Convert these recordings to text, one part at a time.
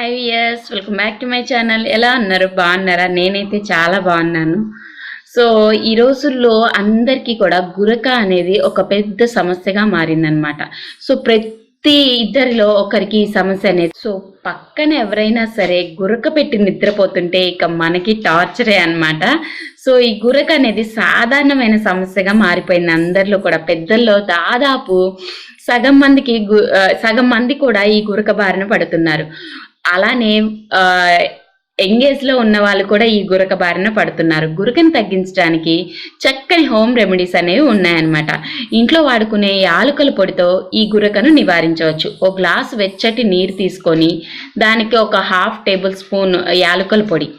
Hi viewers, welcome back to my channel. ఎలా ఉన్నారు? బాగున్నారా? నేనైతే చాలా బాగున్నాను. సో ఈ రోజుల్లో అందరికీ కూడా గురక అనేది ఒక పెద్ద సమస్యగా మారిందనమాట. సో ప్రతి ఇద్దరిలో ఒకరికి ఈ సమస్య అనేది. సో పక్కన ఎవరైనా సరే గురక పెట్టి నిద్రపోతుంటే ఇక మనకి టార్చరే అనమాట. సో ఈ గురక అనేది సాధారణమైన సమస్యగా మారిపోయింది అందరిలో కూడా. పెద్దల్లో దాదాపు సగం మంది కూడా ఈ గురక బారిన పడుతున్నారు. అలానే యంగేజ్ లో ఉన్న వాళ్ళు కూడా ఈ గురక బారిన పడుతున్నారు. గురకను తగ్గించడానికి చక్కని హోమ్ రెమెడీస్ అనేవి ఉన్నాయన్నమాట. ఇంట్లో వాడుకునే యాలకుల పొడితో ఈ గురకను నివారించవచ్చు. ఒక గ్లాస్ వెచ్చటి నీరు తీసుకొని దానికి ఒక 1/2 టేబుల్ స్పూన్ యాలకుల పొడి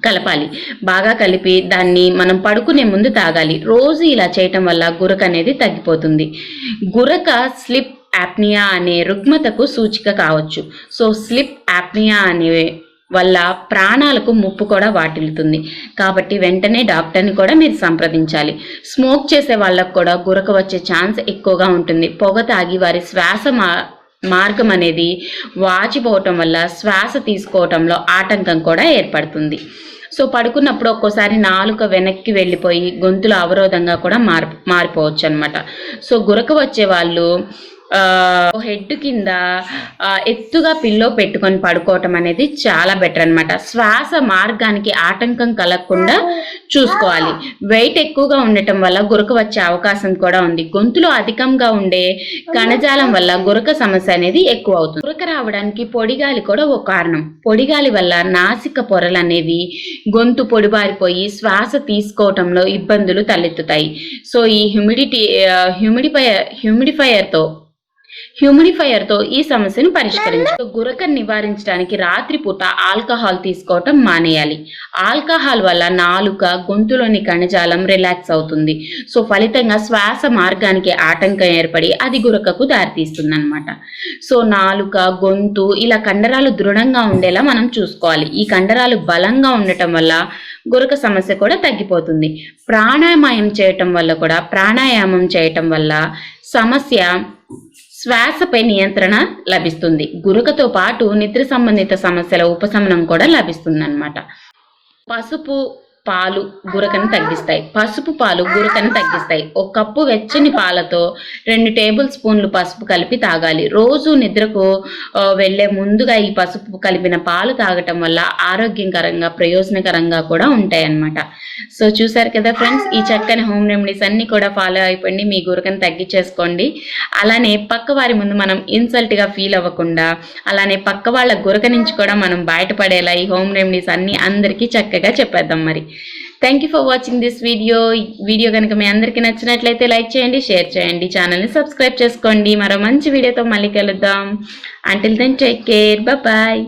కలపాలి. బాగా కలిపి దాన్ని మనం పడుకునే ముందు తాగాలి. రోజు ఇలా చేయటం వల్ల గురక అనేది తగ్గిపోతుంది. గురక స్లిప్ యాప్నియా అనే రుగ్మతకు సూచిక కావచ్చు. సో స్లిప్ యాప్నియా అనే వల్ల ప్రాణాలకు ముప్పు కూడా వాటిల్లుతుంది. కాబట్టి వెంటనే డాక్టర్ని కూడా మీరు సంప్రదించాలి. స్మోక్ చేసే వాళ్ళకు కూడా గురక వచ్చే ఛాన్స్ ఎక్కువగా ఉంటుంది. పొగ తాగి వారి శ్వాస మార్గం అనేది వాచిపోవటం వల్ల శ్వాస తీసుకోవటంలో ఆటంకం కూడా ఏర్పడుతుంది. సో పడుకున్నప్పుడు ఒక్కోసారి నాలుక వెనక్కి వెళ్ళిపోయి గొంతులో అవరోధంగా కూడా మారిపోవచ్చు అనమాట. సో గురక వచ్చే వాళ్ళు హెడ్ కింద ఎత్తుగా పిల్లో పెట్టుకొని పడుకోవటం అనేది చాలా బెటర్ అనమాట. శ్వాస మార్గానికి ఆటంకం కలగకుండా చూసుకోవాలి. వెయిట్ ఎక్కువగా ఉండటం వల్ల గురక వచ్చే అవకాశం కూడా ఉంది. గొంతులో అధికంగా ఉండే కణజాలం వల్ల గురక సమస్య అనేది ఎక్కువ అవుతుంది. గురక రావడానికి పొడిగాలి కూడా ఒక కారణం. పొడిగాలి వల్ల నాసిక పొరలు అనేవి గొంతు పొడిబారిపోయి శ్వాస తీసుకోవటంలో ఇబ్బందులు తలెత్తుతాయి. సో ఈ హ్యూమిడిఫైయర్తో ఈ సమస్యను పరిష్కరించాలి. గురకను నివారించడానికి రాత్రిపూట ఆల్కహాల్ తీసుకోవటం మానేయాలి. ఆల్కహాల్ వల్ల నాలుక గొంతులోని కణజాలం రిలాక్స్ అవుతుంది. సో ఫలితంగా శ్వాస మార్గానికి ఆటంకం ఏర్పడి అది గురకకు దారితీస్తుంది అనమాట. సో నాలుక, గొంతు ఇలా కండరాలు దృఢంగా ఉండేలా మనం చూసుకోవాలి. ఈ కండరాలు బలంగా ఉండటం వల్ల గురక సమస్య కూడా తగ్గిపోతుంది. ప్రాణాయామం చేయటం వల్ల శ్వాసపై నియంత్రణ లభిస్తుంది. గురకతో పాటు నిద్ర సంబంధిత సమస్యల ఉపశమనం కూడా లభిస్తుంది అన్నమాట. పసుపు పాలు గురకను తగ్గిస్తాయి. ఒక కప్పు వెచ్చని పాలతో 2 టేబుల్ స్పూన్లు పసుపు కలిపి తాగాలి. రోజు నిద్రకు వెళ్లే ముందుగా ఈ పసుపు కలిపిన పాలు తాగటం వల్ల ఆరోగ్యకరంగా ప్రయోజనకరంగా కూడా ఉంటాయి అన్నమాట. సో చూసారు కదా ఫ్రెండ్స్, ఈ చక్కని హోమ్ రెమెడీస్ అన్ని కూడా ఫాలో అయిపోండి. మీ గురకను తగ్గించేసుకోండి. అలానే పక్క వారి ముందు మనం ఇన్సల్ట్ గా ఫీల్ అవ్వకుండా, అలానే పక్క వాళ్ళ గురక నుంచి కూడా మనం బయటపడేలా ఈ హోమ్ రెమెడీస్ అన్ని అందరికీ చక్కగా చెప్పేద్దాం. మరి thank you for watching this video కనుక మీ అందరికీ నచ్చినట్లయితే లైక్ చేయండి, షేర్ చేయండి, ఛానల్ని సబ్స్క్రైబ్ చేసుకోండి. మరో మంచి వీడియోతో మళ్ళీ కలుద్దాం. Until then take care, bye.